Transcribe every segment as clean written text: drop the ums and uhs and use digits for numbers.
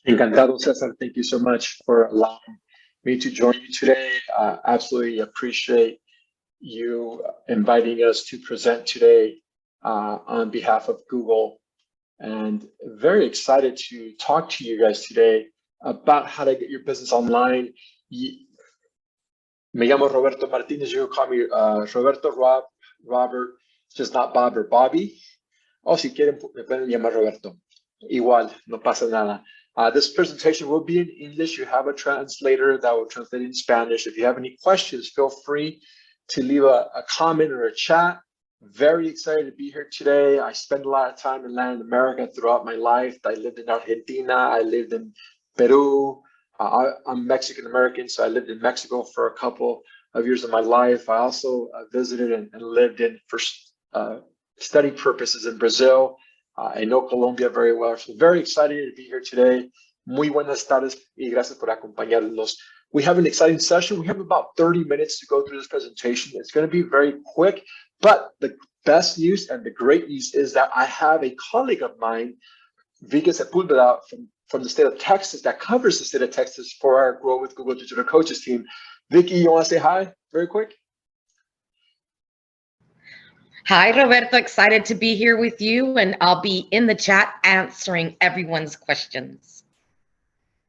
Encantado, Cesar. Thank you so much for allowing me to join you today. Absolutely appreciate you inviting us to present today on behalf of Google, and very excited to talk to you guys today about how to get your business online. Me llamo Roberto Martinez. You can call me Roberto, Rob, Robert, just not Bob or Bobby. O si quieren, me pueden llamar Roberto. Igual, no pasa nada. This presentation will be in English. You have a translator that will translate in Spanish. If you have any questions, feel free to leave a comment or a chat. Very excited to be here today. I spent a lot of time in Latin America throughout my life. I lived in Argentina. I lived in Peru. I'm Mexican American, so I lived in Mexico for a couple of years of my life. I also visited and lived in for study purposes in Brazil. I know Colombia very well, so very excited to be here today. Muy buenas tardes y gracias por acompañarnos. We have an exciting session. We have about 30 minutes to go through this presentation. It's going to be very quick, but the best news and the great news is that I have a colleague of mine, Vicky Sepulveda, from the state of Texas, that covers the state of Texas for our Grow with Google Digital Coaches team. Vicky, you want to say hi very quick? Hi, Roberto. Excited to be here with you, and I'll be in the chat answering everyone's questions.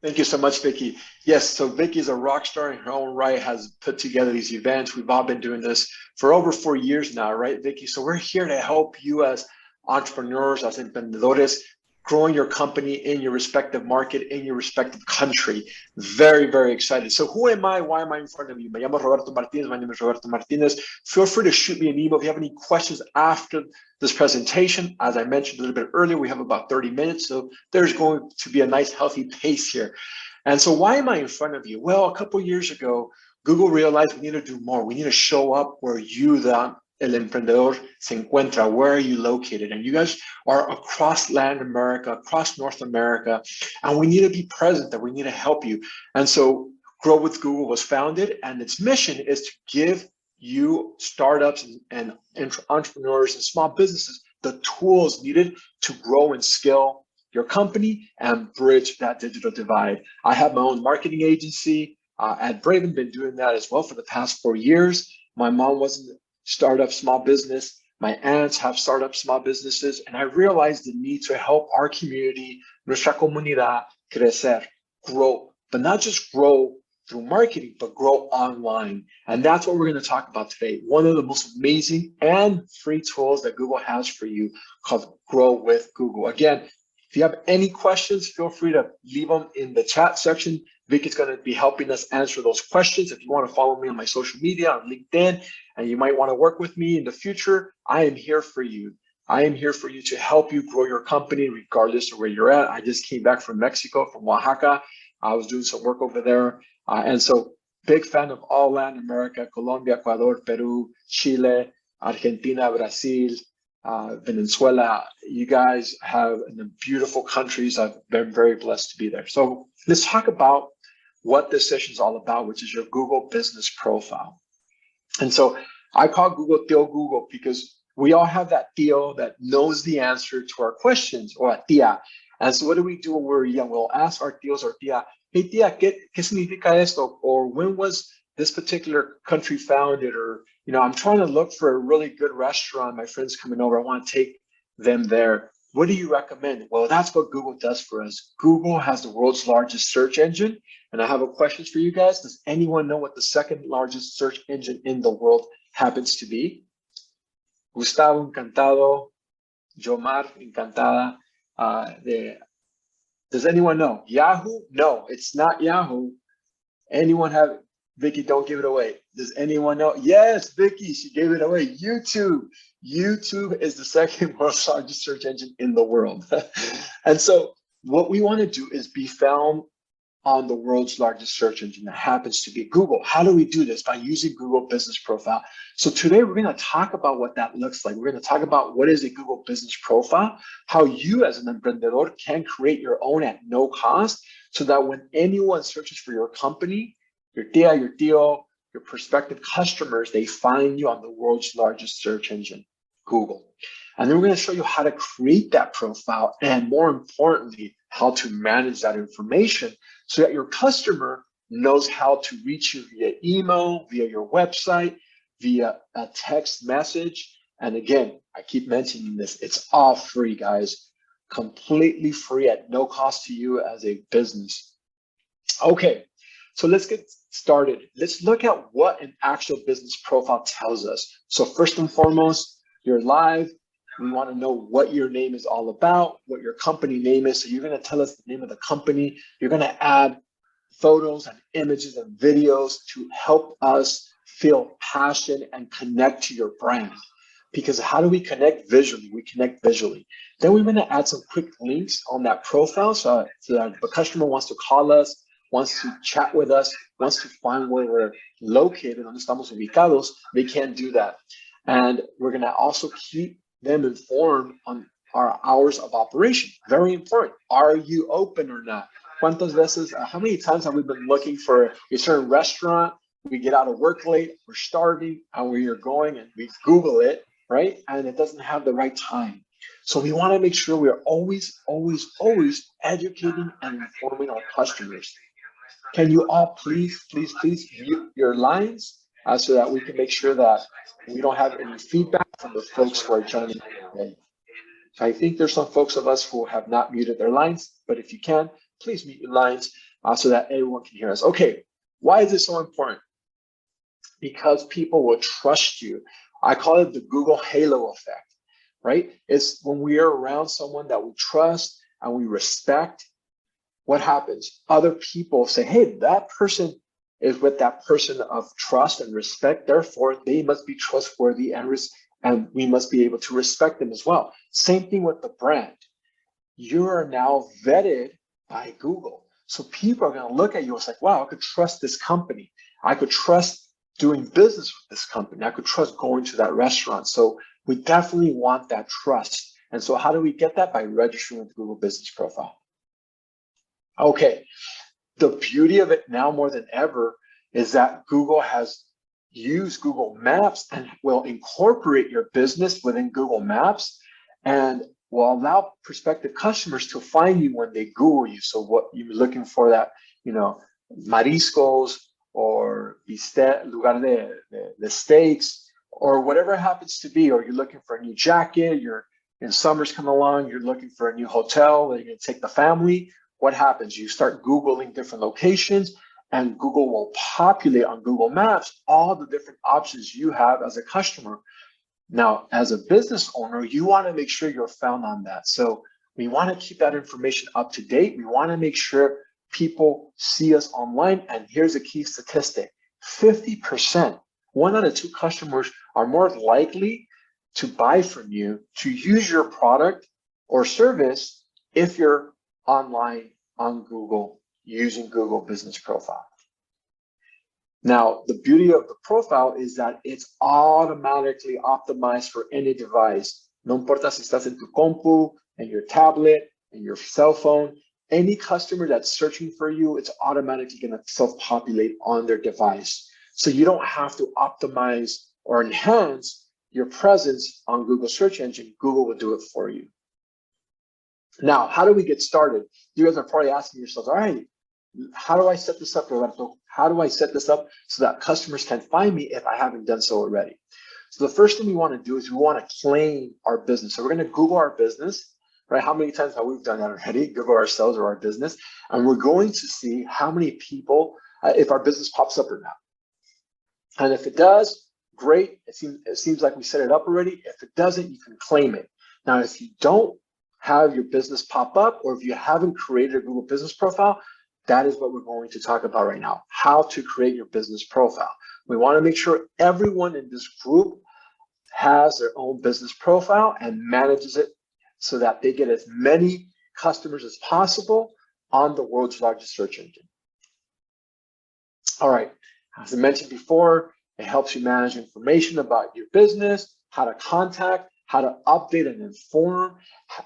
Thank you so much, Vicky. Yes, so Vicky is a rock star in her own right, has put together these events. We've all been doing this for over 4 years now, right, Vicky? So we're here to help you as entrepreneurs, as emprendedores, growing your company in your respective market, in your respective country. Very, very excited. So who am I? Why am I in front of you? Me llamo Roberto Martinez. My name is Roberto Martinez. Feel free to shoot me an email if you have any questions after this presentation. As I mentioned a little bit earlier, we have about 30 minutes. So there's going to be a nice, healthy pace here. And so why am I in front of you? Well, a couple of years ago, Google realized we need to do more. We need to show up where you, el emprendedor, se encuentra. Where are you located? And you guys are across Latin America, across North America, and we need to be present there. We need to help you. And so Grow with Google was founded, and its mission is to give you startups and entrepreneurs and small businesses the tools needed to grow and scale your company and bridge that digital divide. I have my own marketing agency at Braven, been doing that as well for the past 4 years. My mom was in startup small business. My aunts have startup small businesses, and I realized the need to help our community, nuestra comunidad, crecer, grow, but not just grow through marketing, but grow online. And that's what we're going to talk about today. One of the most amazing and free tools that Google has for you called Grow with Google. Again, if you have any questions, feel free to leave them in the chat section. Vicky's going to be helping us answer those questions. If you want to follow me on my social media, on LinkedIn, and you might want to work with me in the future, I am here for you. I am here for you to help you grow your company regardless of where you're at. I just came back from Mexico, from Oaxaca. I was doing some work over there. And so big fan of all Latin America, Colombia, Ecuador, Peru, Chile, Argentina, Brazil, Venezuela. You guys have beautiful countries. I've been very blessed to be there. So let's talk about what this session is all about, which is your Google business profile. And so I call Google Tío Google because we all have that tío that knows the answer to our questions, or a tía. And so what do we do when we're young? We'll ask our tíos or tía, hey tía, ¿qué significa esto? Or when was this particular country founded? Or, you know, I'm trying to look for a really good restaurant. My friend's coming over. I want to take them there. What do you recommend? Well, that's what Google does for us. Google has the world's largest search engine. And I have a question for you guys. Does anyone know what the second largest search engine in the world happens to be? Gustavo, encantado. Jomar, encantada. Does anyone know? Yahoo? No, it's not Yahoo. Anyone have it? Vicky, don't give it away. Does anyone know? Yes, Vicky, she gave it away. YouTube. YouTube is the second world's largest search engine in the world. And so what we want to do is be found on the world's largest search engine that happens to be Google. How do we do this? By using Google Business Profile. So today we're going to talk about what that looks like. We're going to talk about what is a Google Business Profile, how you as an emprendedor can create your own at no cost, so that when anyone searches for your company, your tía, your tío, your prospective customers, they find you on the world's largest search engine, Google. And then we're going to show you how to create that profile and, more importantly, how to manage that information so that your customer knows how to reach you via email, via your website, via a text message. And again, I keep mentioning this, it's all free, guys, completely free at no cost to you as a business. Okay, so let's get started. Let's look at what an actual business profile tells us. So first and foremost, you're live. We want to know what your name is all about, what your company name is. So you're going to tell us the name of the company. You're going to add photos and images and videos to help us feel passion and connect to your brand. Because how do we connect visually? We connect visually. Then we're going to add some quick links on that profile so that if the customer wants to call us, wants to chat with us, wants to find where we're located, donde estamos ubicados, they can do that. And we're going to also keep them informed on our hours of operation. Very important. Are you open or not? ¿Cuántas veces, how many times have we been looking for a certain restaurant? We get out of work late, we're starving, and we are going and we Google it, right? And it doesn't have the right time. So we want to make sure we are always educating and informing our customers. Can you all please mute your lines so that we can make sure that we don't have any feedback from the folks who are joining today. So I think there's some folks of us who have not muted their lines, but if you can, please mute your lines so that everyone can hear us. Okay, why is this so important? Because people will trust you. I call it the Google Halo effect, right? It's when we are around someone that we trust and we respect, what happens? Other people say, hey, that person is with that person of trust and respect. Therefore, they must be trustworthy and we must be able to respect them as well. Same thing with the brand. You are now vetted by Google. So people are going to look at you. It's like, wow, I could trust this company. I could trust doing business with this company. I could trust going to that restaurant. So we definitely want that trust. And so how do we get that? By registering with Google Business Profile. Okay, the beauty of it now more than ever is that Google has used Google Maps and will incorporate your business within Google Maps and will allow prospective customers to find you when they Google you. So what you're looking for, that, you know, mariscos or lugar de steaks or whatever it happens to be, or you're looking for a new jacket, you're in summer's coming along, you're looking for a new hotel where you're going to take the family. What happens? You start Googling different locations and Google will populate on Google Maps all the different options you have as a customer. Now, as a business owner, you want to make sure you're found on that. So we want to keep that information up to date. We want to make sure people see us online. And here's a key statistic: 50%, 1 out of 2 customers are more likely to buy from you, to use your product or service if you're online on Google using Google Business Profile. Now, the beauty of the profile is that it's automatically optimized for any device. No importa si estás en tu compu, en your tablet, in your cell phone, any customer that's searching for you, it's automatically going to self-populate on their device. So you don't have to optimize or enhance your presence on Google search engine. Google will do it for you. Now, how do we get started? You guys are probably asking yourselves, all right, how do I set this up, Roberto? How do I set this up so that customers can find me if I haven't done so already? So the first thing we want to do is we want to claim our business. So we're going to Google our business, right? How many times have we done that already? Google ourselves or our business. And we're going to see how many people, if our business pops up or not. And if it does, great. It seems like we set it up already. If it doesn't, you can claim it. Now, if you don't have your business pop up, or if you haven't created a Google Business Profile, that is what we're going to talk about right now: how to create your business profile. We want to make sure everyone in this group has their own business profile and manages it so that they get as many customers as possible on the world's largest search engine. All right, as I mentioned before, it helps you manage information about your business, how to contact, how to update and inform,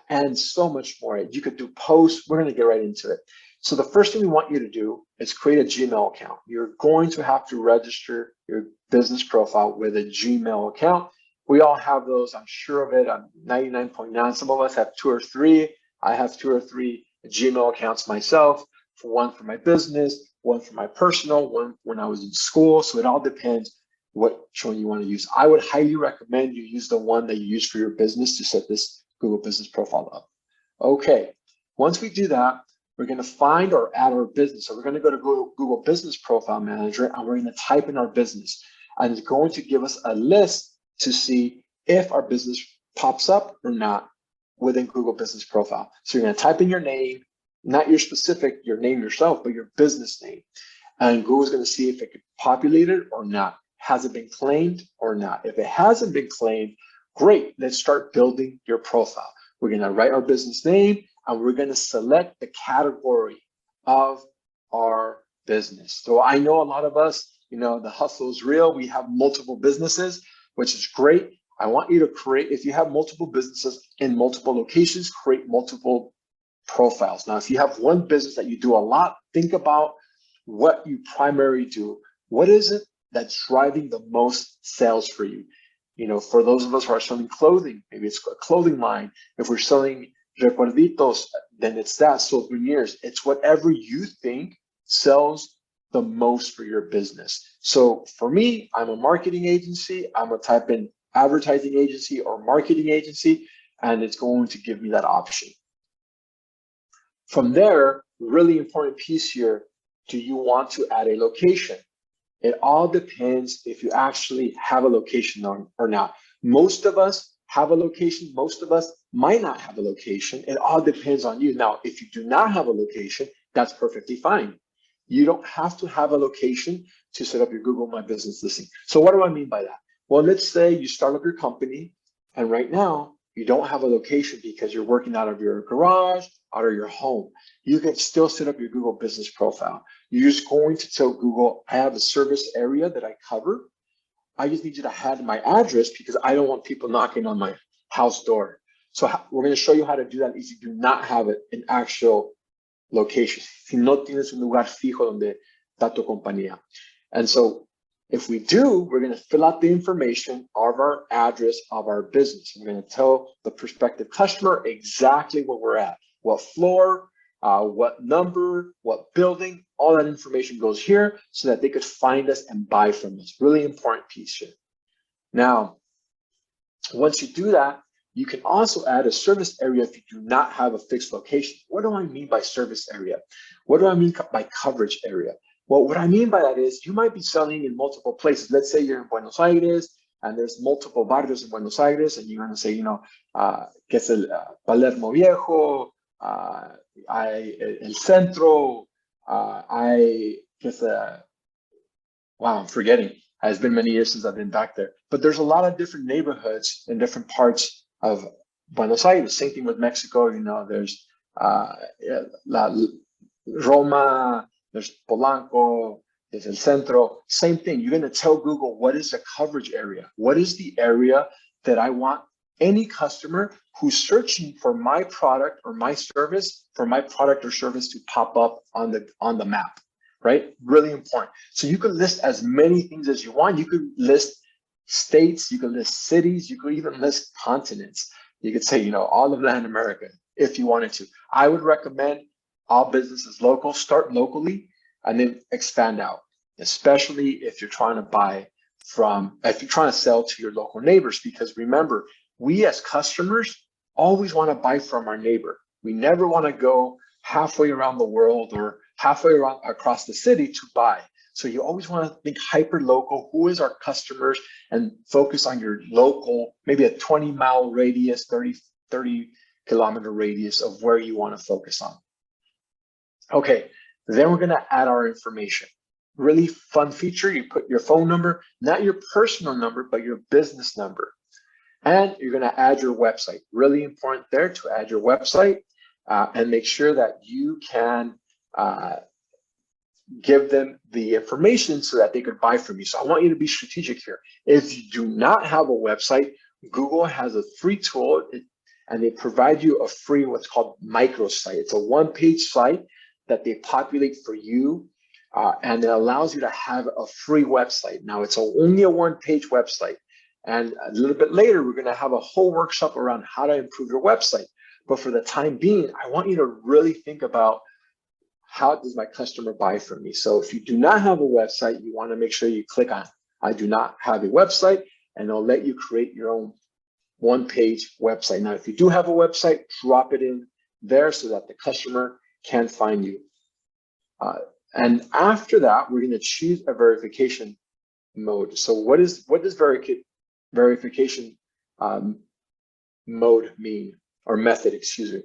and so much more. You could do posts. We're going to get right into it. So the first thing we want you to do is create a Gmail account. You're going to have to register your business profile with a Gmail account. We all have those. I'm sure of it. I'm 99.9. Some of us have 2 or 3. I have 2 or 3 Gmail accounts myself. For one for my business, one for my personal, one when I was in school. So it all depends which one you want to use. I would highly recommend you use the one that you use for your business to set this Google Business Profile up. Okay, once we do that, we're going to find or add our business. So we're going to go to Google Business Profile Manager, and we're going to type in our business. And it's going to give us a list to see if our business pops up or not within Google Business Profile. So you're going to type in your name, not your name yourself, but your business name. And Google's going to see if it could populate it or not. Has it been claimed or not? If it hasn't been claimed, great. Let's start building your profile. We're going to write our business name, and we're going to select the category of our business. So I know a lot of us, the hustle is real. We have multiple businesses, which is great. I want you to create, if you have multiple businesses in multiple locations, create multiple profiles. Now, if you have one business that you do a lot, think about what you primarily do. What is it that's driving the most sales for you? For those of us who are selling clothing, maybe it's a clothing line. If we're selling recuerditos, then it's that, souvenirs. It's whatever you think sells the most for your business. So for me, I'm a marketing agency. I'm gonna type in advertising agency or marketing agency, and it's going to give me that option. From there, really important piece here, do you want to add a location? It all depends if you actually have a location or not. Most of us have a location. Most of us might not have a location. It all depends on you. Now, if you do not have a location, that's perfectly fine. You don't have to have a location to set up your Google My Business listing. So what do I mean by that? Well, let's say you start up your company, and right now you don't have a location because you're working out of your garage, out of your home. You can still set up your Google Business Profile. You're just going to tell Google, I have a service area that I cover. I just need you to add my address because I don't want people knocking on my house door. So we're going to show you how to do that if you do not have an actual location. Si no tienes un lugar fijo donde está tu compañía. And so if we do, we're going to fill out the information of our address of our business. We're going to tell the prospective customer exactly where we're at, what floor, what number, what building, all that information goes here so that they could find us and buy from us. Really important piece here. Now, once you do that, you can also add a service area if you do not have a fixed location. What do I mean by service area? What do I mean by coverage area? Well, what I mean by that is you might be selling in multiple places. Let's say you're in Buenos Aires and there's multiple barrios in Buenos Aires, and you're going to say, que es el Palermo Viejo, El Centro, wow, I'm forgetting. It's been many years since I've been back there. But there's a lot of different neighborhoods in different parts of Buenos Aires. Same thing with Mexico. There's Roma, there's Polanco, there's El Centro. Same thing. You're going to tell Google, what is the coverage area? What is the area that I want any customer who's searching for my product or my service, for my product or service to pop up on the map, right? Really important. So you could list as many things as you want. You could list states, you could list cities, you could even list continents. You could say, all of Latin America if you wanted to. I would recommend all businesses local, start locally, and then expand out, especially if you're trying to sell to your local neighbors, because remember, we as customers always want to buy from our neighbor. We never want to go halfway around the world or halfway around across the city to buy. So you always want to think hyper local. Who is our customers? And focus on your local, maybe a 20-mile radius, 30-kilometer radius of where you want to focus on. Okay, then we're going to add our information. Really fun feature. You put your phone number, not your personal number, but your business number. And you're going to add your website. Really important there to add your website and make sure that you can give them the information so that they could buy from you. So I want you to be strategic here. If you do not have a website, Google has a free tool and they provide you a free what's called microsite. It's a one-page site that they populate for you and it allows you to have a free website. Now it's only a one-page website. And a little bit later, we're going to have a whole workshop around how to improve your website. But for the time being, I want you to really think about, how does my customer buy from me? So if you do not have a website, you want to make sure you click on I do not have a website, and it'll let you create your own one-page website. Now, if you do have a website, drop it in there so that the customer can find you. And after that, we're going to choose a verification mode. So what does verification mode mean, or method, excuse me?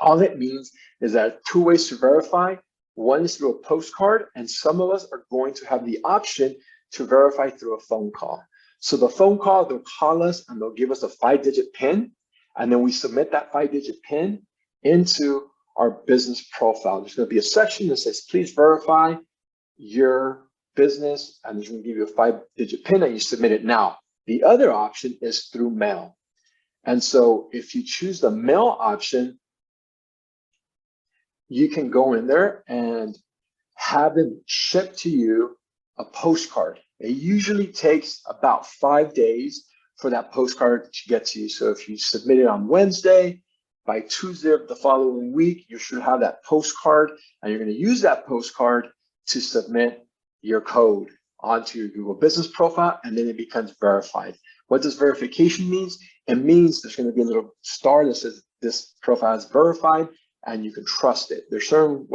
All it means is that 2 ways to verify. One is through a postcard, and some of us are going to have the option to verify through a phone call. So the phone call, they'll call us and they'll give us a 5-digit PIN, and then we submit that 5-digit PIN into our business profile. There's going to be a section that says, please verify your business, and it's going to give you a 5-digit PIN, and you submit it now. The other option is through mail. And so if you choose the mail option, you can go in there and have them ship to you a postcard. It usually takes about 5 days for that postcard to get to you. So if you submit it on Wednesday, by Tuesday of the following week, you should have that postcard, and you're going to use that postcard to submit your code onto your Google business profile, and then it becomes verified. What does verification mean? It means there's going to be a little star that says this profile is verified, and you can trust it. There's certain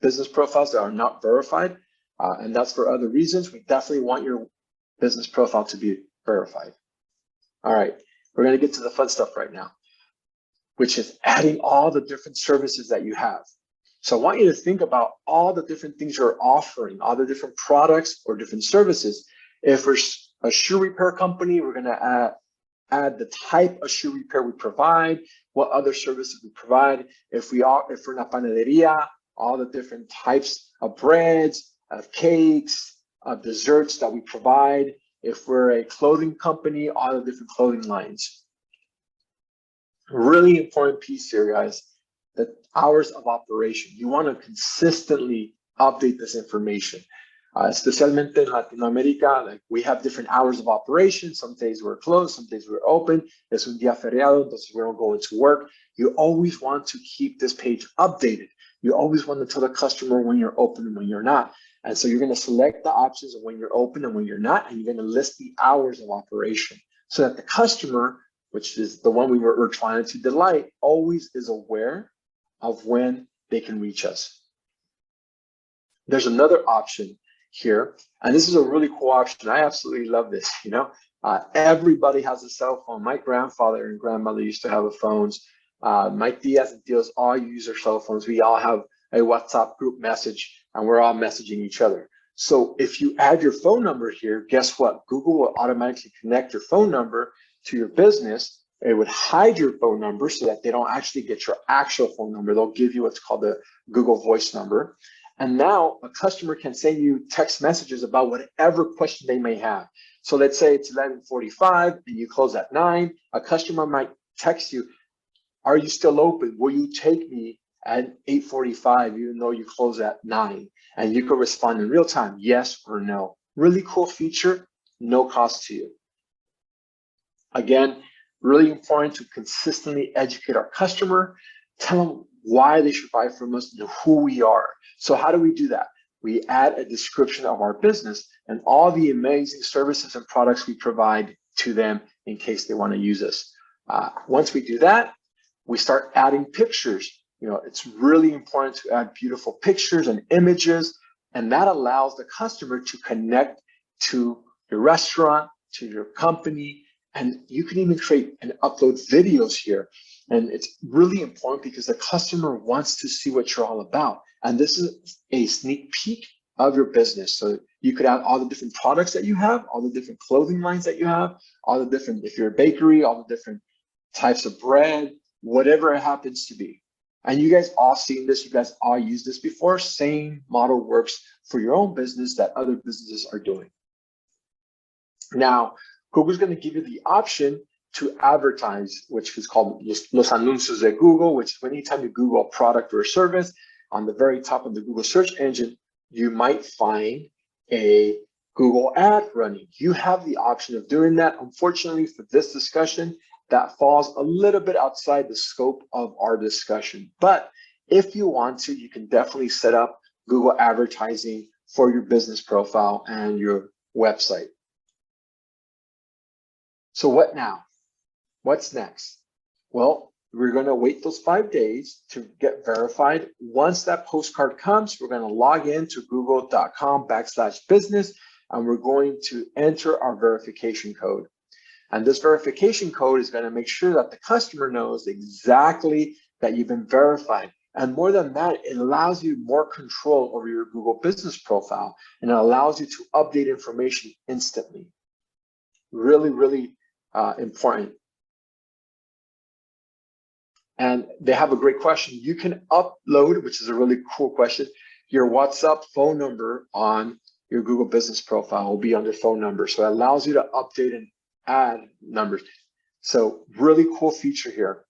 business profiles that are not verified, and that's for other reasons. We definitely want your business profile to be verified. All right, we're going to get to the fun stuff right now, which is adding all the different services that you have. So I want you to think about all the different things you're offering, all the different products or different services. If we're a shoe repair company, we're going to add the type of shoe repair we provide, what other services we provide. If we're una panaderia, all the different types of breads, of cakes, of desserts that we provide. If we're a clothing company, all the different clothing lines. Really important piece here, guys, the hours of operation. You want to consistently update this information. Especialmente in Latin America, like we have different hours of operation. Some days we're closed, some days we're open. Es un día feriado, entonces we don't go into work. You always want to keep this page updated. You always want to tell the customer when you're open and when you're not. And so you're going to select the options of when you're open and when you're not, and you're going to list the hours of operation so that the customer, which is the one we're trying to delight, always is aware of when they can reach us. There's another option here, and this is a really cool option. I absolutely love this. Everybody has a cell phone. My grandfather and grandmother used to have phones. My tias and tios all use their cell phones. We all have a WhatsApp group message, and we're all messaging each other. So if you add your phone number here, guess what? Google will automatically connect your phone number to your business. It would hide your phone number so that they don't actually get your actual phone number. They'll give you what's called the Google Voice number. And now a customer can send you text messages about whatever question they may have. So let's say it's 11:45 and you close at 9. A customer might text you, are you still open? Will you take me at 8:45 even though you close at 9? And you can respond in real time, yes or no. Really cool feature, no cost to you. Again, really important to consistently educate our customer, tell them why they should buy from us and who we are. So how do we do that? We add a description of our business and all the amazing services and products we provide to them in case they want to use us. Once we do that, we start adding pictures. It's really important to add beautiful pictures and images, and that allows the customer to connect to your restaurant, to your company, and you can even create and upload videos here. And it's really important because the customer wants to see what you're all about. And this is a sneak peek of your business. So you could add all the different products that you have, all the different clothing lines that you have, all the different, if you're a bakery, all the different types of bread, whatever it happens to be. And you guys all seen this, you guys all used this before. Same model works for your own business that other businesses are doing. Now, Google's going to give you the option to advertise, which is called Los Anuncios de Google, which is anytime you Google a product or a service, on the very top of the Google search engine, you might find a Google ad running. You have the option of doing that. Unfortunately, for this discussion, that falls a little bit outside the scope of our discussion. But if you want to, you can definitely set up Google advertising for your business profile and your website. So what now? What's next? Well, we're going to wait those 5 days to get verified. Once that postcard comes, we're going to log into google.com/business, and we're going to enter our verification code. And this verification code is going to make sure that the customer knows exactly that you've been verified. And more than that, it allows you more control over your Google business profile, and it allows you to update information instantly. Really, really important. And they have a great question. You can upload, which is a really cool question, your WhatsApp phone number on your Google business profile will be under phone number. So it allows you to update and add numbers. So really cool feature here.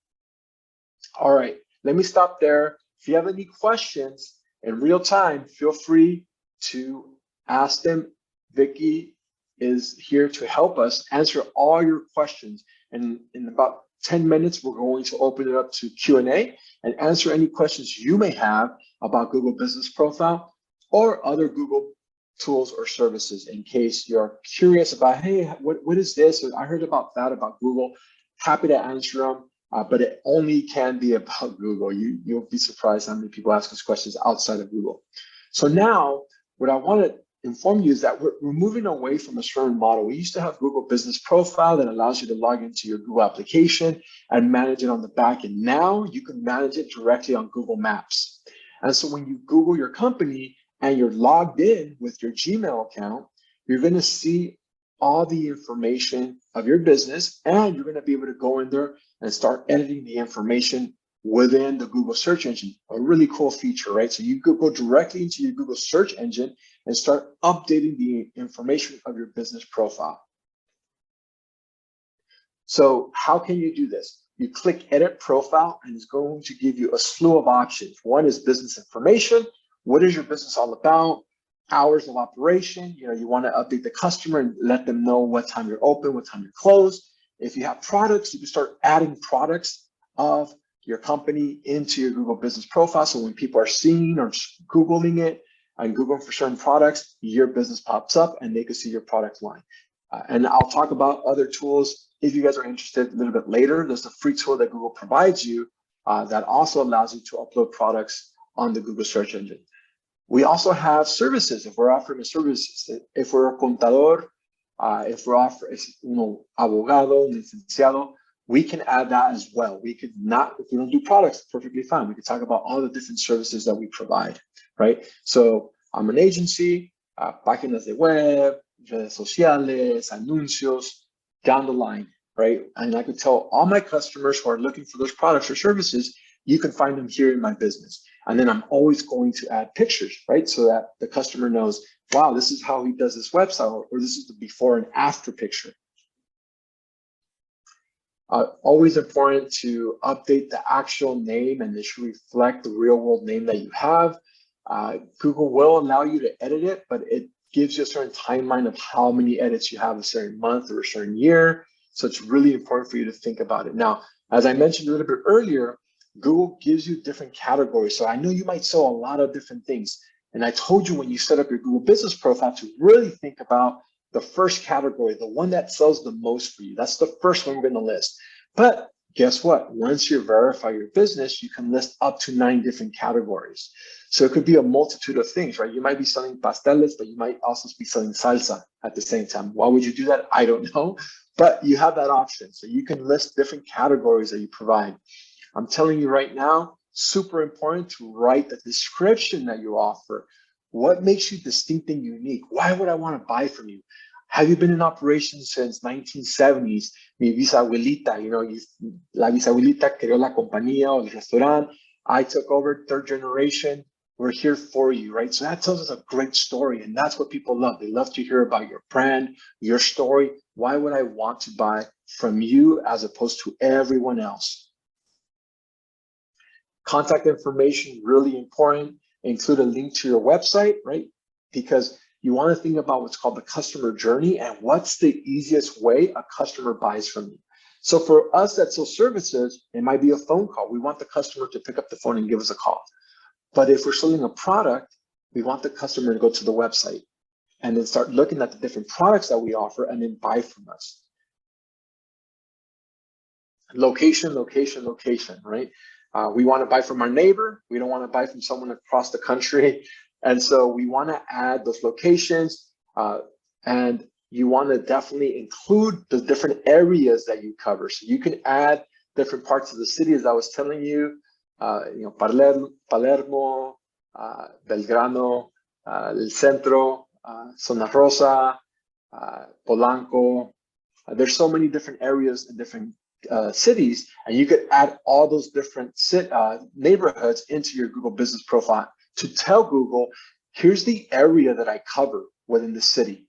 All right, let me stop there. If you have any questions in real time, feel free to ask them. Vicky is here to help us answer all your questions. And in about 10 minutes, we're going to open it up to Q&A and answer any questions you may have about Google Business Profile or other Google tools or services, in case you're curious about, hey, what is this? Or I heard about that about Google. Happy to answer them, but it only can be about Google. You'll be surprised how many people ask us questions outside of Google. So now what I want to inform you is that we're moving away from a certain model. We used to have Google Business Profile that allows you to log into your Google application and manage it on the back end. Now you can manage it directly on Google Maps. And so when you Google your company and you're logged in with your Gmail account, you're going to see all the information of your business, and you're going to be able to go in there and start editing the information within the Google search engine. A really cool feature, right? So you could go directly into your Google search engine and start updating the information of your business profile. So how can you do this? You click edit profile, and it's going to give you a slew of options. One is business information. What is your business all about? Hours of operation. You want to update the customer and let them know what time you're open, what time you're closed. If you have products, you can start adding products of your company into your Google business profile. So when people are seeing or Googling it and Googling for certain products, your business pops up and they can see your product line. And I'll talk about other tools if you guys are interested a little bit later. There's a free tool that Google provides you that also allows you to upload products on the Google search engine. We also have services. If we're offering a service, if we're a contador, if we're offering abogado, licenciado, we can add that as well. We could not, if we don't do products, perfectly fine. We could talk about all the different services that we provide, right? So I'm an agency, páginas de web, redes sociales, anuncios, down the line, right? And I could tell all my customers who are looking for those products or services, you can find them here in my business. And then I'm always going to add pictures, right? So that the customer knows, wow, this is how he does this website, or this is the before and after picture. Always important to update the actual name, and it should reflect the real world name that you have. Google will allow you to edit it, but it gives you a certain timeline of how many edits you have a certain month or a certain year. So it's really important for you to think about it. Now, as I mentioned a little bit earlier, Google gives you different categories. So I know you might sell a lot of different things. And I told you when you set up your Google business profile to really think about the first category, the one that sells the most for you. That's the first one we're going to list. But guess what? Once you verify your business, you can list up to 9 different categories. So it could be a multitude of things, right? You might be selling pasteles, but you might also be selling salsa at the same time. Why would you do that? I don't know, but you have that option. So you can list different categories that you provide. I'm telling you right now, super important to write the description that you offer. What makes you distinct and unique? Why would I want to buy from you? Have you been in operation since 1970s? Mi bisabuelita, la bisabuelita creó la compañía o el restaurante. I took over 3rd generation. We're here for you, right? So that tells us a great story, and that's what people love. They love to hear about your brand, your story. Why would I want to buy from you as opposed to everyone else? Contact information, really important. Include a link to your website, right? Because you want to think about what's called the customer journey and what's the easiest way a customer buys from you. So for us that sell services, it might be a phone call. We want the customer to pick up the phone and give us a call. But if we're selling a product, we want the customer to go to the website and then start looking at the different products that we offer and then buy from us. Location, location, location, right? We want to buy from our neighbor. We don't want to buy from someone across the country. And so we want to add those locations, and you want to definitely include the different areas that you cover. So you can add different parts of the city, as I was telling you, Palermo, Belgrano, El Centro, Zona Rosa, Polanco. There's so many different areas and different cities, and you could add all those different neighborhoods into your Google business profile to tell Google, here's the area that I cover within the city.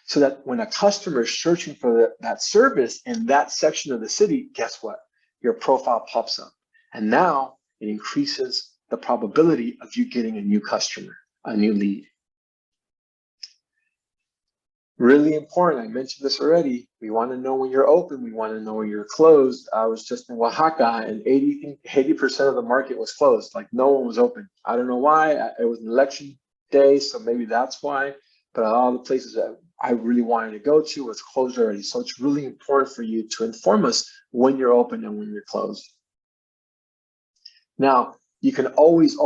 So that when a customer is searching for that service in that section of the city, guess what? Your profile pops up. And now it increases the probability of you getting a new customer, a new lead. Really important, I mentioned this already. We want to know when you're open, we want to know when you're closed. I was just in Oaxaca and 80% of the market was closed, like no one was open. I don't know why, it was an election day, so maybe that's why, but a lot of the places that I really wanted to go to was closed already. So it's really important for you to inform us when you're open and when you're closed. Now, you can always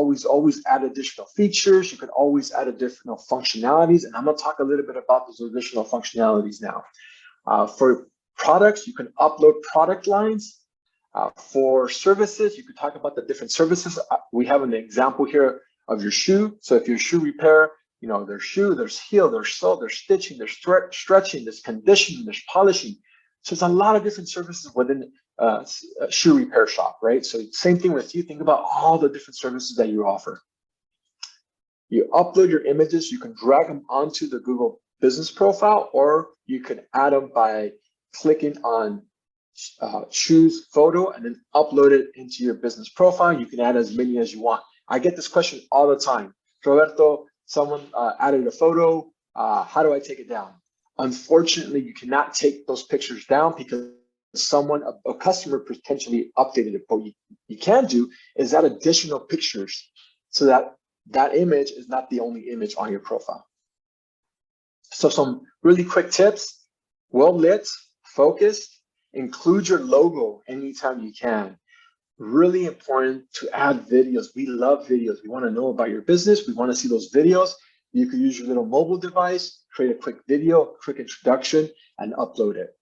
add additional features. You can always add additional functionalities. And I'm going to talk a little bit about those additional functionalities now. For products, you can upload product lines. For services, you can talk about the different services. We have an example here of your shoe. So if you're shoe repair, you know, there's shoe, there's heel, there's sole, there's stitching, there's stretching, there's conditioning, there's polishing. So there's a lot of different services within a shoe repair shop, right? So same thing with you. Think about all the different services that you offer. You upload your images. You can drag them onto the Google business profile, or you can add them by clicking on choose photo and then upload it into your business profile. You can add as many as you want. I get this question all the time. Roberto, someone added a photo. How do I take it down? Unfortunately, you cannot take those pictures down because a customer potentially updated it. But what you can do is add additional pictures so that that image is not the only image on your profile. So some really quick tips: well lit, focused, include your logo anytime you can. Really important to add videos. We love videos. We want to know about your business. We want to see those videos. You could use your little mobile device, create a quick video, quick introduction, and upload it.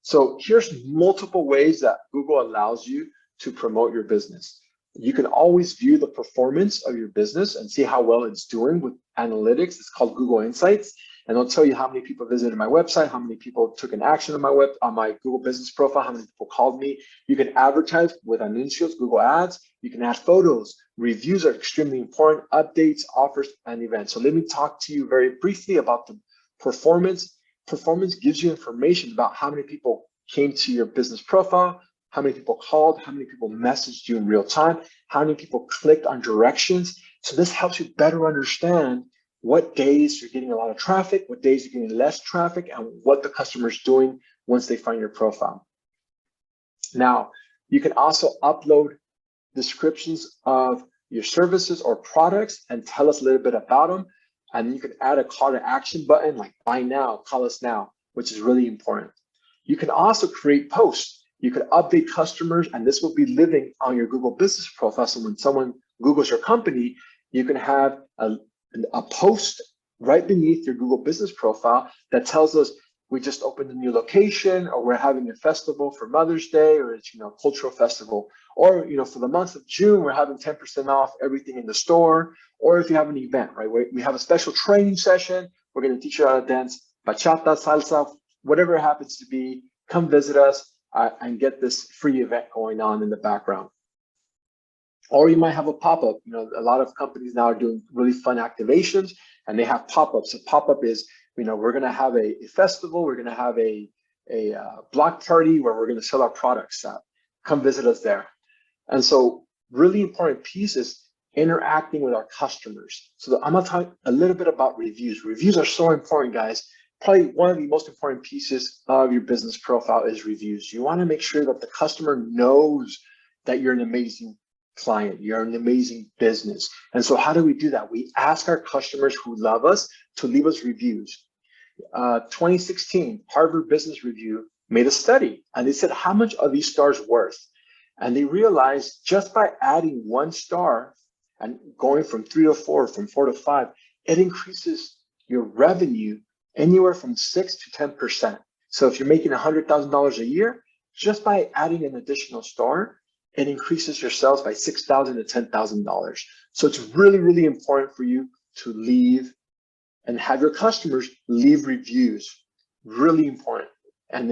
So here's multiple ways that Google allows you to promote your business. You can always view the performance of your business and see how well it's doing with analytics. It's called Google Insights. And it'll tell you how many people visited my website, how many people took an action on my Google business profile, how many people called me. You can advertise with Anuncios, Google Ads. You can add photos. Reviews are extremely important, updates, offers, and events. So let me talk to you very briefly about the performance. Performance gives you information about how many people came to your business profile, how many people called, how many people messaged you in real time, how many people clicked on directions. So this helps you better understand what days you're getting a lot of traffic, what days you're getting less traffic, and what the customer's doing once they find your profile. Now, you can also upload descriptions of your services or products and tell us a little bit about them. And you can add a call to action button like buy now, call us now, which is really important. You can also create posts. You can update customers, and this will be living on your Google business profile. So when someone Googles your company, you can have a post right beneath your Google business profile that tells us we just opened a new location, or we're having a festival for Mother's Day, or it's, you know, cultural festival, or, you know, for the month of June, we're having 10% off everything in the store. Or if you have an event, right, we have a special training session, we're going to teach you how to dance bachata, salsa, whatever it happens to be. Come visit us and get this free event going on in the background. Or you might have a pop-up. You know, a lot of companies now are doing really fun activations, and they have pop-ups. A pop-up is, you know, we're going to have a festival, we're going to have a block party where we're going to sell our products. Come visit us there. And so really important piece is interacting with our customers. So I'm gonna talk a little bit about reviews. Reviews are so important, guys. Probably one of the most important pieces of your business profile is reviews. You wanna make sure that the customer knows that you're an amazing client, you're an amazing business. And so how do we do that? We ask our customers who love us to leave us reviews. 2016, Harvard Business Review made a study and they said, how much are these stars worth? And they realized just by adding 1 star and going from 3 to 4, from 4 to 5, it increases your revenue anywhere from 6 to 10%. So if you're making $100,000 a year, just by adding an additional star, it increases your sales by $6,000 to $10,000. So it's really, really important for you to leave and have your customers leave reviews. Really important. And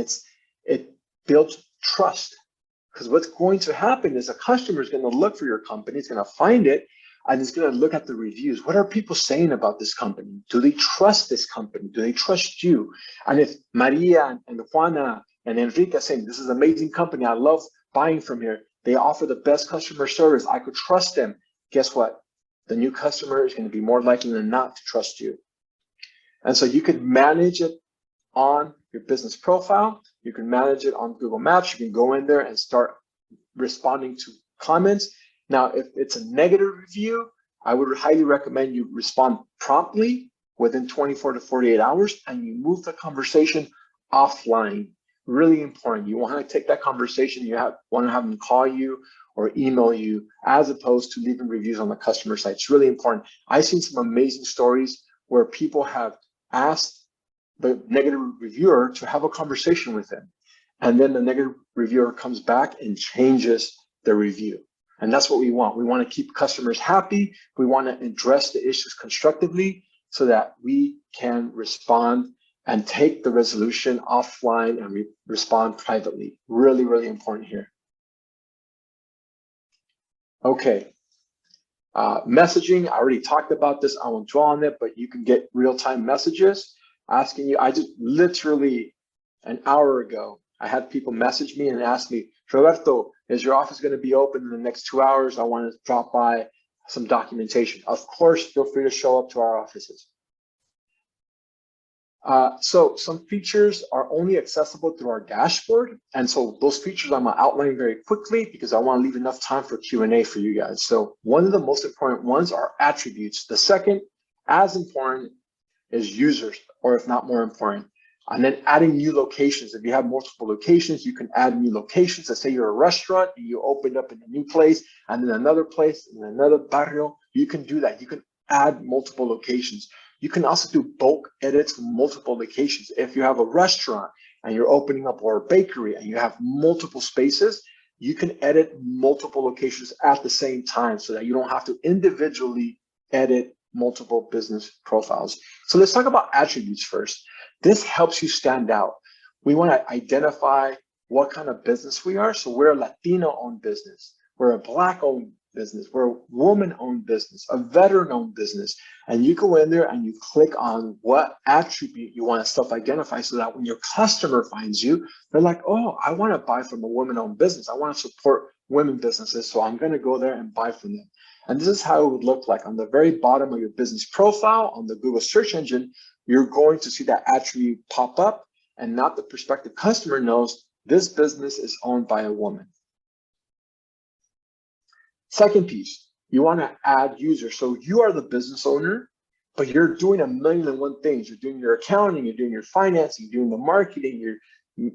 it builds trust. Because what's going to happen is a customer is going to look for your company, it's going to find it, and it's going to look at the reviews. What are people saying about this company? Do they trust this company? Do they trust you? And if Maria and Juana and Enrique are saying, this is an amazing company, I love buying from here, they offer the best customer service, I could trust them. Guess what? The new customer is going to be more likely than not to trust you. And so you could manage it on your business profile. You can manage it on Google Maps. You can go in there and start responding to comments. Now, if it's a negative review, I would highly recommend you respond promptly within 24 to 48 hours and you move the conversation offline. Really important. You want to take that conversation, want to have them call you or email you as opposed to leaving reviews on the customer site. It's really important. I've seen some amazing stories where people have asked the negative reviewer to have a conversation with them. And then the negative reviewer comes back and changes the review. And that's what we want. We want to keep customers happy. We want to address the issues constructively so that we can respond and take the resolution offline and respond privately. Really, really important here. Okay. Messaging, I already talked about this. I won't dwell on it, but you can get real-time messages asking you. I just literally an hour ago, I had people message me and ask me, Roberto, is your office going to be open in the next 2 hours? I want to drop by some documentation. Of course, feel free to show up to our offices. So some features are only accessible through our dashboard. And so those features I'm gonna outline very quickly because I want to leave enough time for Q&A for you guys. So one of the most important ones are attributes. The second, as important, is users, or if not more important. And then adding new locations. If you have multiple locations, you can add new locations. Let's say you're a restaurant and you opened up in a new place and then another place in another barrio. You can do that. You can add multiple locations. You can also do bulk edits from multiple locations. If you have a restaurant and you're opening up or a bakery and you have multiple spaces, you can edit multiple locations at the same time so that you don't have to individually edit multiple business profiles. So let's talk about attributes first. This helps you stand out. We want to identify what kind of business we are. So we're a Latino-owned business. We're a Black-owned business. We're a woman-owned business, a veteran-owned business. And you go in there and you click on what attribute you want to self-identify so that when your customer finds you, they're like, oh, I want to buy from a woman-owned business. I want to support women businesses. So I'm going to go there and buy from them. And this is how it would look like. On the very bottom of your business profile on the Google search engine, you're going to see that attribute pop up, and not the prospective customer knows this business is owned by a woman. Second piece, you want to add users. So you are the business owner, but you're doing 1,000,001 things. You're doing your accounting, you're doing your financing, you're doing the marketing, you're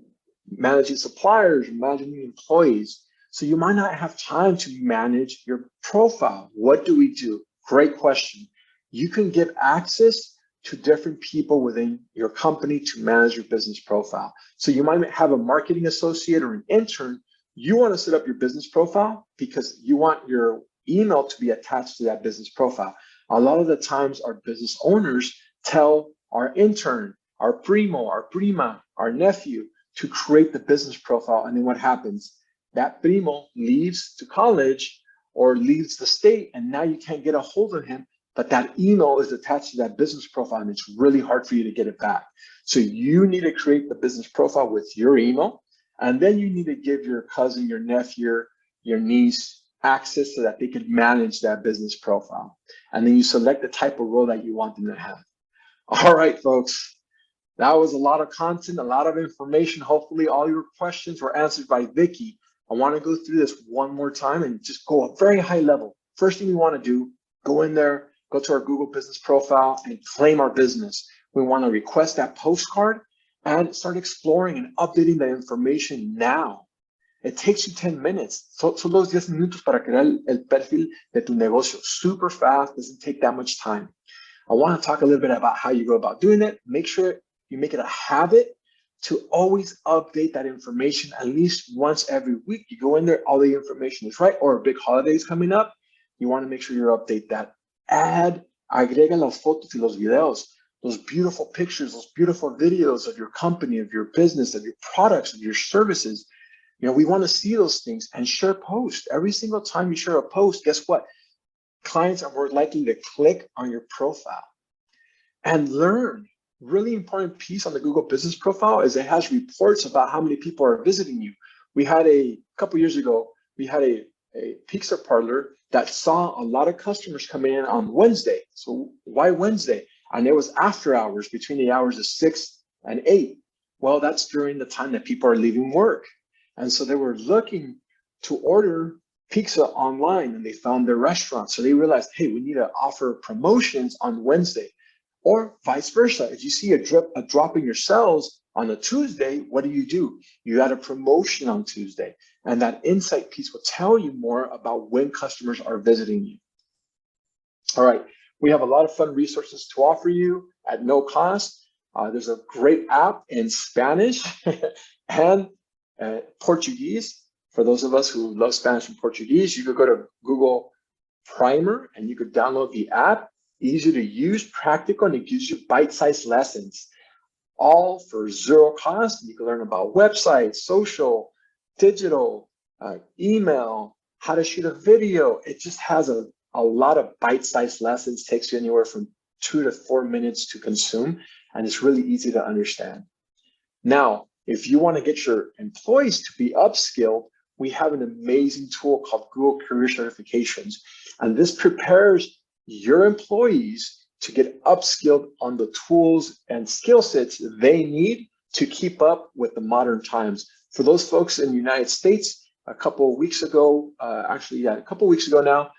managing suppliers, you're managing employees. So you might not have time to manage your profile. What do we do? Great question. You can give access to different people within your company to manage your business profile. So you might have a marketing associate or an intern. You want to set up your business profile because you want your email to be attached to that business profile. A lot of the times our business owners tell our intern, our primo, our prima, our nephew to create the business profile. And then what happens? That primo leaves to college or leaves the state, and now you can't get a hold of him, but that email is attached to that business profile and it's really hard for you to get it back. So you need to create the business profile with your email, and then you need to give your cousin, your nephew, your niece, access so that they could manage that business profile. And then you select the type of role that you want them to have. All right, folks. That was a lot of content, a lot of information. Hopefully all your questions were answered by Vicky. I want to go through this one more time and just go a very high level. First thing we want to do, go in there, go to our Google business profile and claim our business. We want to request that postcard and start exploring and updating the information now. It takes you 10 minutes. Son los 10 minutos para crear el perfil de tu negocio. Super fast, doesn't take that much time. I want to talk a little bit about how you go about doing it. Make sure you make it a habit to always update that information at least once every week. You go in there, all the information is right, or a big holiday is coming up. You want to make sure you update that. Agrega las fotos y los videos, those beautiful pictures, those beautiful videos of your company, of your business, of your products, of your services. You know, we want to see those things and share posts. Every single time you share a post, guess what? Clients are more likely to click on your profile and learn. Really important piece on the Google business profile is it has reports about how many people are visiting you. We had a couple years ago, we had a pizza parlor that saw a lot of customers coming in on Wednesday. So why Wednesday? And it was after hours, between the hours of 6 and 8. Well, that's during the time that people are leaving work. And so they were looking to order pizza online and they found their restaurant. So they realized, hey, we need to offer promotions on Wednesday. Or vice versa. If you see a drop in your sales on a Tuesday, what do? You add a promotion on Tuesday. And that insight piece will tell you more about when customers are visiting you. All right, we have a lot of fun resources to offer you at no cost. There's a great app in Spanish and Portuguese. For those of us who love Spanish and Portuguese, you could go to Google Primer and you could download the app. Easy to use, practical, and it gives you bite-sized lessons, all for zero cost. You can learn about websites, social, digital, email, how to shoot a video. It just has a lot of bite-sized lessons, takes you anywhere from 2 to 4 minutes to consume, and it's really easy to understand. Now, if you want to get your employees to be upskilled, we have an amazing tool called Google Career Certifications, and this prepares your employees to get upskilled on the tools and skill sets they need to keep up with the modern times. For those folks in the United States, a couple of weeks ago, now,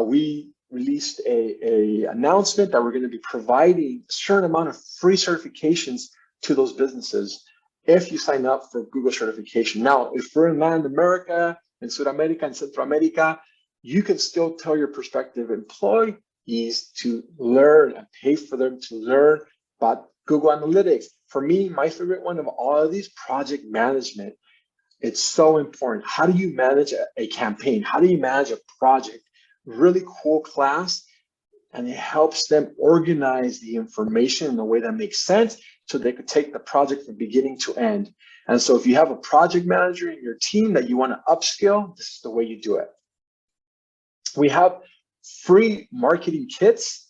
we released a announcement that we're going to be providing a certain amount of free certifications to those businesses if you sign up for Google certification. Now, if we're in Latin America, in South America, and Central America, you can still tell your prospective employees to learn and pay for them to learn about Google Analytics. For me, my favorite one of all of these, project management. It's so important. How do you manage a campaign? How do you manage a project? Really cool class, and it helps them organize the information in a way that makes sense so they could take the project from beginning to end. And so if you have a project manager in your team that you want to upskill, this is the way you do it. We have free marketing kits,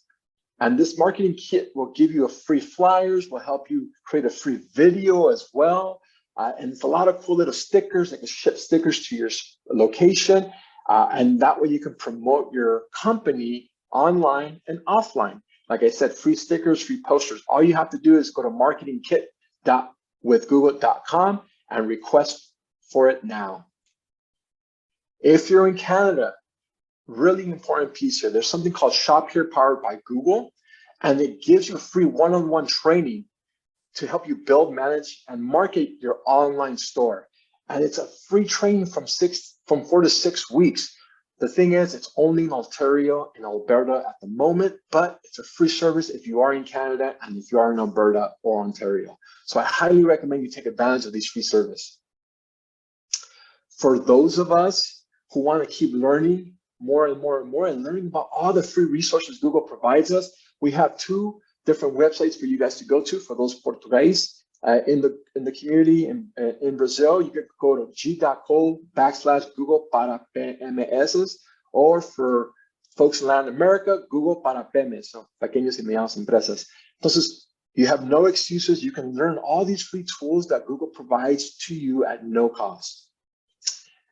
and this marketing kit will give you a free flyers, will help you create a free video as well. And it's a lot of cool little stickers. They can ship stickers to your location. And that way you can promote your company online and offline. Like I said, free stickers, free posters. All you have to do is go to marketingkit.withgoogle.com and request for it now. If you're in Canada, really important piece here. There's something called Shop Here powered by Google, and it gives you free one-on-one training to help you build, manage, and market your online store. And it's a free training from 4 to 6 weeks. The thing is, it's only in Ontario and Alberta at the moment, but it's a free service if you are in Canada and if you are in Alberta or Ontario. So I highly recommend you take advantage of these free service. For those of us who want to keep learning more and more and more and learning about all the free resources Google provides us, we have 2 different websites for you guys to go to. For those Portuguese in the community in Brazil, you can go to g.co/Google para PMS, or for folks in Latin America, Google para pymes, so pequeñas y medianas empresas. Entonces, you have no excuses. You can learn all these free tools that Google provides to you at no cost.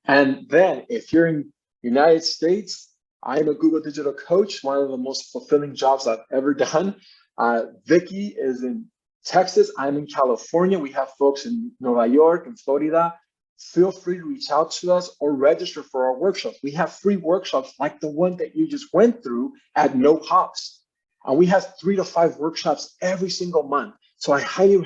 And then if you're in United States, I am a Google Digital Coach, one of the most fulfilling jobs I've ever done. Vicky is in Texas. I'm in California. We have folks in Nueva York and Florida. Feel free to reach out to us or register for our workshops. We have free workshops like the one that you just went through at no cost. And we have 3 to 5 workshops every single month. So I highly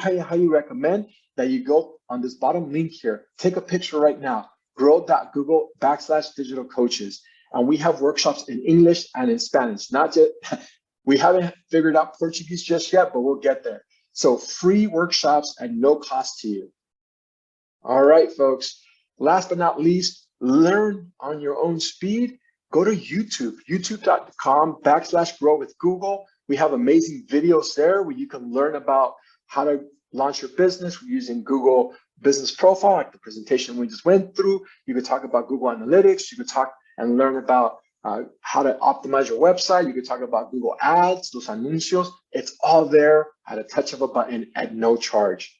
recommend that you go on this bottom link here, take a picture right now, grow.google/digital coaches. And we have workshops in English and in Spanish. Not just, we haven't figured out Portuguese just yet, but we'll get there. So free workshops at no cost to you. All right, folks. Last but not least, learn on your own speed. Go to YouTube, youtube.com/grow with Google. We have amazing videos there where you can learn about how to launch your business using Google Business Profile, like the presentation we just went through. You could talk about Google Analytics. You could talk and learn about how to optimize your website. You could talk about Google Ads, los anuncios. It's all there at a touch of a button at no charge.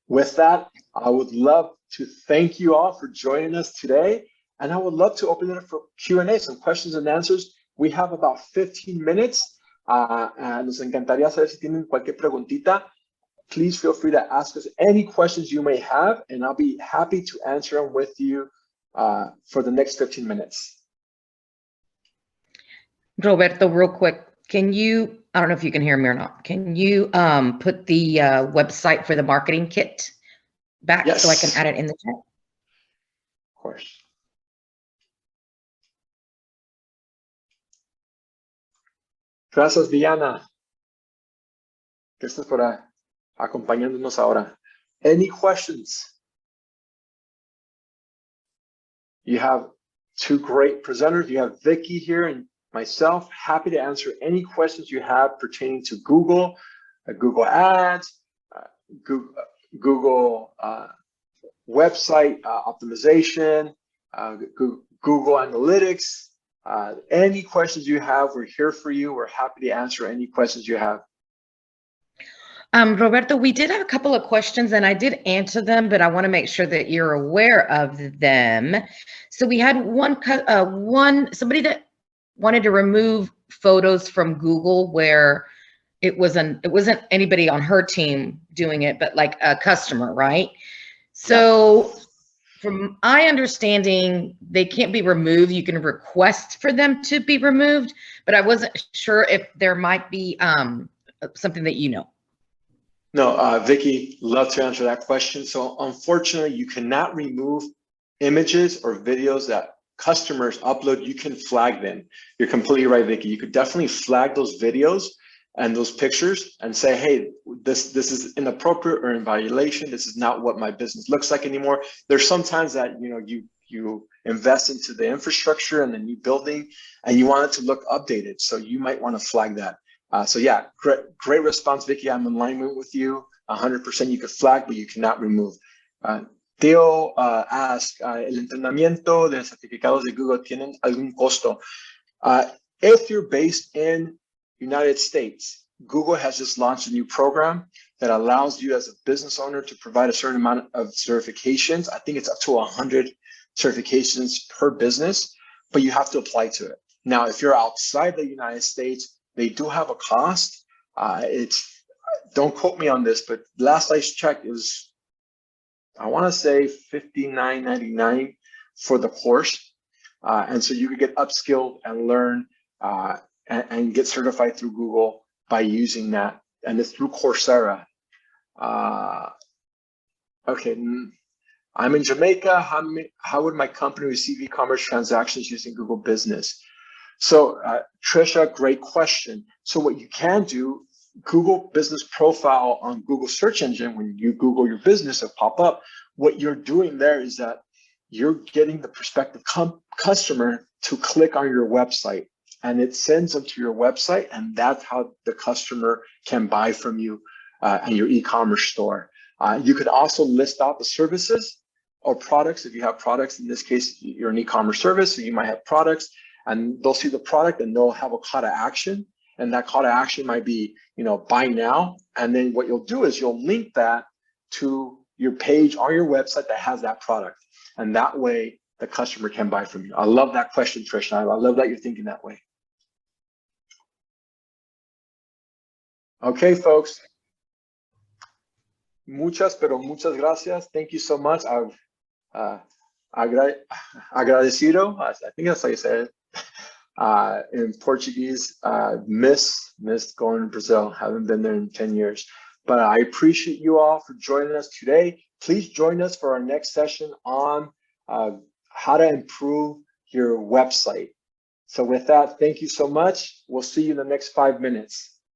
With that, I would love to thank you all for joining us today. And I would love to open it up for Q&A, some questions and answers. We have about 15 minutes. Nos encantaría saber si tienen cualquier preguntita. Please feel free to ask us any questions you may have, and I'll be happy to answer them with you for the next 15 minutes. Roberto, real quick, can you, I don't know if you can hear me or not, can you put the website for the marketing kit back? Yes. So I can add it in the chat? Of course. Gracias, Diana, que estás por ahí, acompañándonos ahora. Any questions? You have 2 great presenters. You have Vicky here and myself. Happy to answer any questions you have pertaining to Google, Google Ads, Google website optimization, Google Analytics. Any questions you have, we're here for you. We're happy to answer any questions you have. Roberto, we did have a couple of questions and I did answer them, but I want to make sure that you're aware of them. So we had somebody that wanted to remove photos from Google where it wasn't anybody on her team doing it, but like a customer, right? So yeah. From my understanding, they can't be removed. You can request for them to be removed, but I wasn't sure if there might be something that you know. No, Vicky, love to answer that question. So unfortunately, you cannot remove images or videos that customers upload. You can flag them. You're completely right, Vicky. You could definitely flag those videos and those pictures and say, hey, this is inappropriate or in violation. This is not what my business looks like anymore. There's sometimes that you invest into the infrastructure and the new building and you want it to look updated. So you might want to flag that. So yeah, great response, Vicky. I'm in alignment with you. 100% you could flag, but you cannot remove. Theo asked, ¿el entrenamiento de certificados de Google tienen algún costo? If you're based in United States, Google has just launched a new program that allows you as a business owner to provide a certain amount of certifications. I think it's up to 100 certifications per business, but you have to apply to it. Now, if you're outside the United States, they do have a cost. Don't quote me on this, but last I checked, it was, I want to say $59.99 for the course. And so you could get upskilled and learn and get certified through Google by using that. And it's through Coursera. Okay, I'm in Jamaica. How would my company receive e-commerce transactions using Google Business? So Trisha, great question. So what you can do, Google Business Profile on Google search engine, when you Google your business, it'll pop up. What you're doing there is that you're getting the prospective customer to click on your website and it sends them to your website. And that's how the customer can buy from you and your e-commerce store. You could also list out the services or products. If you have products, in this case, you're an e-commerce service, so you might have products. And they'll see the product and they'll have a call to action. And that call to action might be, buy now. And then what you'll do is you'll link that to your page on your website that has that product. And that way the customer can buy from you? I love that question, Trish. I love that you're thinking that way. Okay, folks. Muchas, pero muchas gracias. Thank you so much. Agradecido. I think that's how you say it. In Portuguese, missed going to Brazil. Haven't been there in 10 years. But I appreciate you all for joining us today. Please join us for our next session on how to improve your website. So with that, thank you so much. We'll see you in the next 5 minutes.